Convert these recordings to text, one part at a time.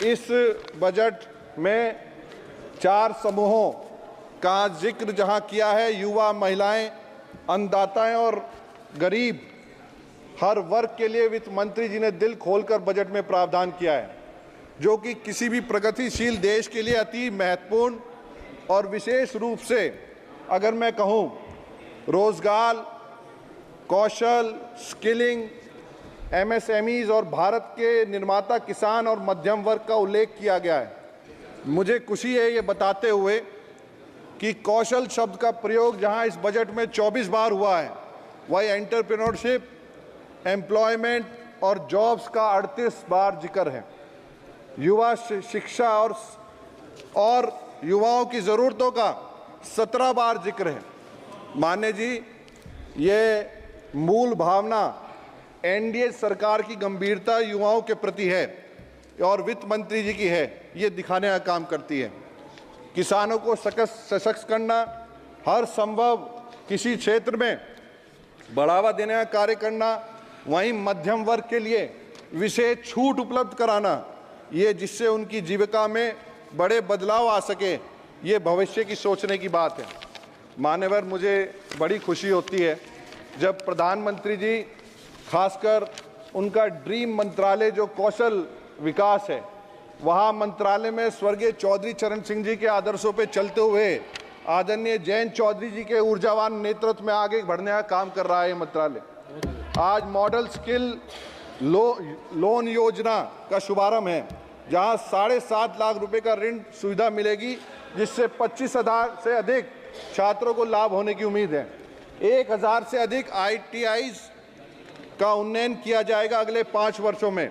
इस बजट में 4 समूहों का जिक्र जहां किया है, युवा, महिलाएं, अन्नदाताएं और गरीब, हर वर्ग के लिए वित्त मंत्री जी ने दिल खोलकर बजट में प्रावधान किया है, जो कि किसी भी प्रगतिशील देश के लिए अति महत्वपूर्ण और विशेष रूप से अगर मैं कहूं रोजगार, कौशल, स्किलिंग, एमएसएमईज और भारत के निर्माता किसान और मध्यम वर्ग का उल्लेख किया गया है। मुझे खुशी है ये बताते हुए कि कौशल शब्द का प्रयोग जहां इस बजट में 24 बार हुआ है, वही एंटरप्रेन्योरशिप, एम्प्लॉयमेंट और जॉब्स का 38 बार जिक्र है। युवा शिक्षा और युवाओं की ज़रूरतों का 17 बार जिक्र है। मान्य जी, ये मूल भावना एनडीए सरकार की गंभीरता युवाओं के प्रति है और वित्त मंत्री जी की है, ये दिखाने का काम करती है। किसानों को सशक्त करना, हर संभव किसी क्षेत्र में बढ़ावा देने का कार्य करना, वहीं मध्यम वर्ग के लिए विशेष छूट उपलब्ध कराना, ये जिससे उनकी जीविका में बड़े बदलाव आ सके, ये भविष्य की सोचने की बात है। मान्यवर, मुझे बड़ी खुशी होती है जब प्रधानमंत्री जी, खासकर उनका ड्रीम मंत्रालय जो कौशल विकास है, वहाँ मंत्रालय में स्वर्गीय चौधरी चरण सिंह जी के आदर्शों पर चलते हुए आदरणीय जयंत चौधरी जी के ऊर्जावान नेतृत्व में आगे बढ़ने का काम कर रहा है। मंत्रालय आज मॉडल स्किल लोन योजना का शुभारंभ है, जहां 7.5 लाख रुपए का ऋण सुविधा मिलेगी, जिससे 25,000 से अधिक छात्रों को लाभ होने की उम्मीद है। 1,000 से अधिक ITIs का उन्नयन किया जाएगा अगले 5 वर्षों में,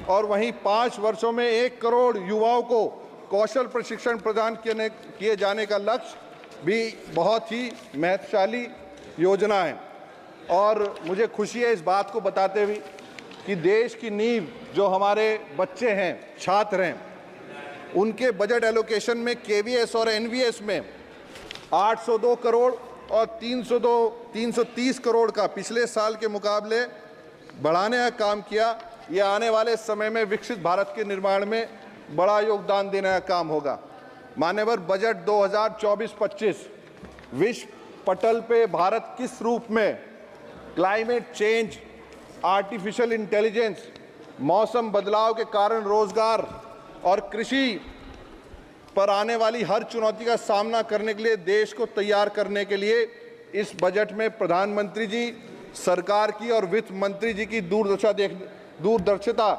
और वहीं 5 वर्षों में 1 करोड़ युवाओं को कौशल प्रशिक्षण प्रदान किए जाने का लक्ष्य भी बहुत ही महत्वशाली योजना है। और मुझे खुशी है इस बात को बताते हुए कि देश की नींव जो हमारे बच्चे हैं, छात्र हैं, उनके बजट एलोकेशन में KVS और NVS में 802 करोड़ और 330 करोड़ का पिछले साल के मुकाबले बढ़ाने का काम किया। ये आने वाले समय में विकसित भारत के निर्माण में बड़ा योगदान देने का काम होगा। मान्यवर, बजट 2024-25 विश्व पटल पे भारत किस रूप में क्लाइमेट चेंज, आर्टिफिशियल इंटेलिजेंस, मौसम बदलाव के कारण रोजगार और कृषि पर आने वाली हर चुनौती का सामना करने के लिए देश को तैयार करने के लिए इस बजट में प्रधानमंत्री जी, सरकार की और वित्त मंत्री जी की दूरदर्शिता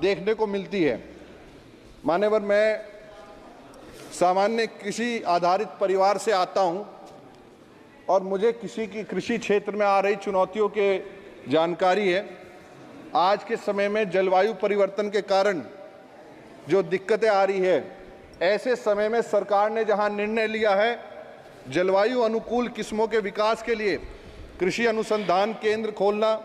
देखने को मिलती है। मान्यवर, मैं सामान्य कृषि आधारित परिवार से आता हूं और मुझे कृषि क्षेत्र में आ रही चुनौतियों के जानकारी है। आज के समय में जलवायु परिवर्तन के कारण जो दिक्कतें आ रही है, ऐसे समय में सरकार ने जहां निर्णय लिया है जलवायु अनुकूल किस्मों के विकास के लिए कृषि अनुसंधान केंद्र खोलना,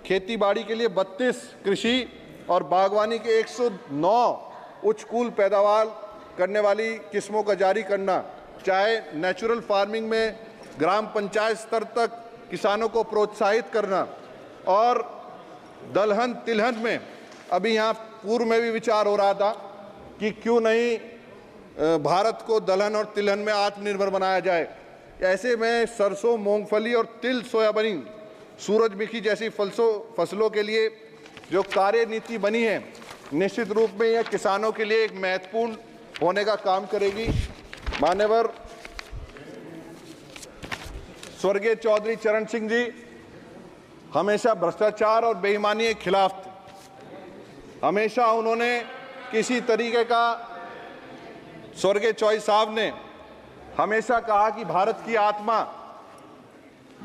खेतीबाड़ी के लिए 32 कृषि और बागवानी के 109 उच्च कुल पैदावार करने वाली किस्मों का जारी करना, चाहे नेचुरल फार्मिंग में ग्राम पंचायत स्तर तक किसानों को प्रोत्साहित करना, और दलहन तिलहन में अभी यहाँ पूर्व में भी विचार हो रहा था कि क्यों नहीं भारत को दलहन और तिलहन में आत्मनिर्भर बनाया जाए। ऐसे में सरसों, मूंगफली और तिल, सोयाबीन, सूरजमुखी जैसी फसलों के लिए जो कार्यनीति बनी है, निश्चित रूप में यह किसानों के लिए एक महत्वपूर्ण होने का काम करेगी। मान्यवर, स्वर्गीय चौधरी चरण सिंह जी हमेशा भ्रष्टाचार और बेईमानी के खिलाफ थे। हमेशा उन्होंने किसी तरीके का, स्वर्गीय चौधरी साहब ने हमेशा कहा कि भारत की आत्मा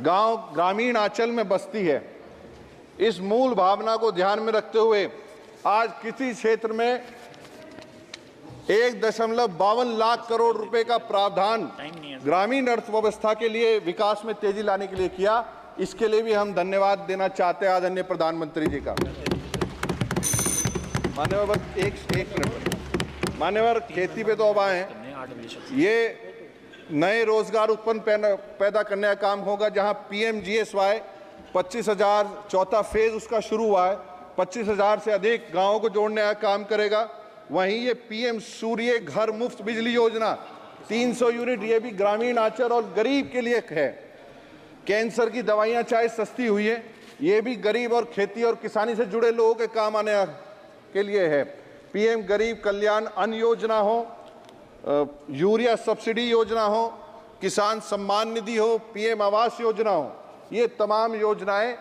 गांव, ग्रामीण आंचल में बसती है। इस मूल भावना को ध्यान में रखते हुए आज किसी क्षेत्र में 1.52 लाख करोड़ रुपए का प्रावधान ग्रामीण अर्थव्यवस्था के लिए विकास में तेजी लाने के लिए किया। इसके लिए भी हम धन्यवाद देना चाहते हैं आदरणीय प्रधानमंत्री जी का। मान्यवर, बस एक मिनट। मान्यवर, खेती पे तो अब आए हैं। ये नए रोजगार उत्पन्न पैदा करने का काम होगा, जहां PMGSY 25,000 चौथा फेज उसका शुरू हुआ है, 25,000 से अधिक गांवों को जोड़ने का काम करेगा। वहीं ये पीएम सूर्य घर मुफ्त बिजली योजना 300 यूनिट, ये भी ग्रामीण आंचल और गरीब के लिए है। कैंसर की दवाइयां चाहे सस्ती हुई है, ये भी गरीब और खेती और किसानी से जुड़े लोगों के काम आने के लिए है। पीएम गरीब कल्याण अन्न योजना हो, यूरिया सब्सिडी योजना हो, किसान सम्मान निधि हो, पीएम आवास योजना हो, ये तमाम योजनाएं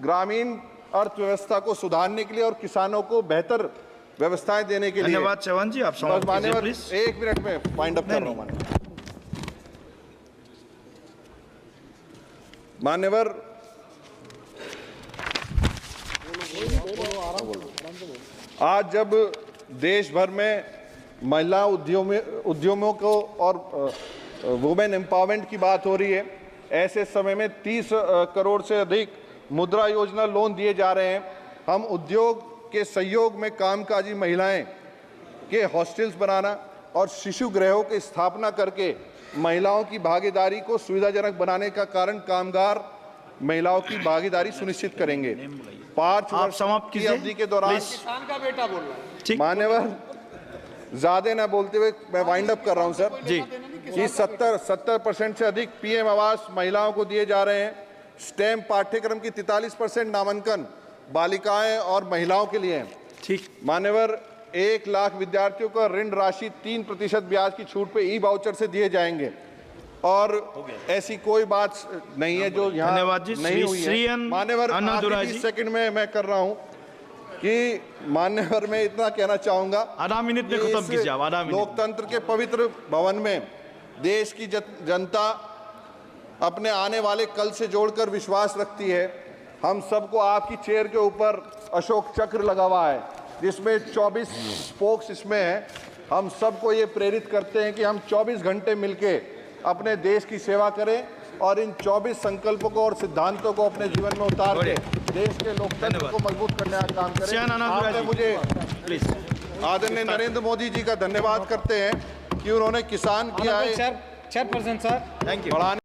ग्रामीण अर्थव्यवस्था को सुधारने के लिए और किसानों को बेहतर व्यवस्थाएं देने के लिए। धन्यवाद चौहान जी, आप समाप्त कीजिए मान्यवर, प्लीज। 1 मिनट में वाइंड अप कर रहा हूं। मान्यवर, आज जब देश भर में महिला उद्यमों को और वुमेन एम्पावरमेंट की बात हो रही है, ऐसे समय में 30 करोड़ से अधिक मुद्रा योजना लोन दिए जा रहे हैं। हम उद्योग के सहयोग में कामकाजी महिलाएं के हॉस्टल्स बनाना और शिशु गृहों की स्थापना करके महिलाओं की भागीदारी को सुविधाजनक बनाने का कारण कामगार महिलाओं की भागीदारी सुनिश्चित करेंगे। 5 वर्ष की अवधि के दौरान किसान का बेटा बोल रहा है। मान्यवर, ज्यादा ना बोलते हुए मैं वाइंड अप कर रहा हूं सर जी कि 70% से अधिक पीएम आवास महिलाओं को दिए जा रहे हैं। स्टेम पाठ्यक्रम की 43% नामांकन बालिकाएं और महिलाओं के लिए है। ठीक। मान्यवर, 1 लाख विद्यार्थियों को ऋण राशि 3% ब्याज की छूट पे ई वाउचर से दिए जाएंगे और ऐसी कोई बात नहीं है जो यहाँ नहीं हुई है। मान्यवर, आखिरी सेकंड में मैं कर रहा हूँ कि मान्यवर, मैं इतना कहना चाहूंगा, आधा मिनट में खत्म कीजिए आप, आधा मिनट। लोकतंत्र के पवित्र भवन में देश की जनता अपने आने वाले कल से जोड़कर विश्वास रखती है। हम सबको आपकी चेयर के ऊपर अशोक चक्र लगा हुआ है जिसमें 24 स्पोक्स इसमें है। हम सबको ये प्रेरित करते हैं कि हम 24 घंटे मिलके अपने देश की सेवा करें और इन 24 संकल्पों को और सिद्धांतों को अपने जीवन में उतार के देश के लोकतंत्र को मजबूत करने का काम करें। आपने मुझे आदरणीय नरेंद्र मोदी जी का धन्यवाद करते हैं कि उन्होंने किसान किया है चेयरपर्सन सर, बढ़ाने